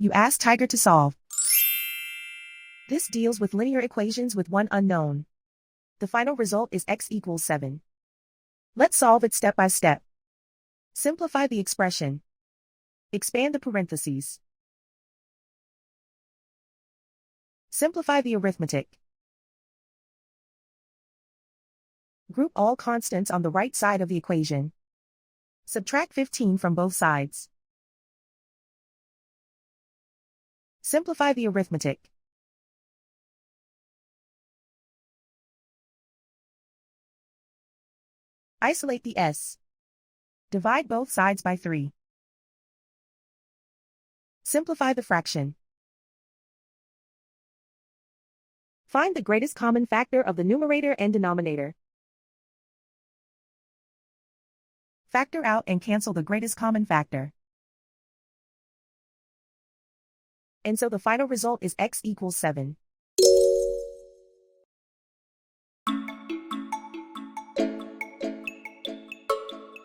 You ask Tiger to solve. This deals with linear equations with one unknown. The final result is x equals 7. Let's solve it step by step. Simplify the expression. Expand the parentheses. Simplify the arithmetic. Group all constants on the right side of the equation. Subtract 15 from both sides. Simplify the arithmetic. Isolate the s. Divide both sides by 3. Simplify the fraction. Find the greatest common factor of the numerator and denominator. Factor out and cancel the greatest common factor. And so the final result is x equals 7.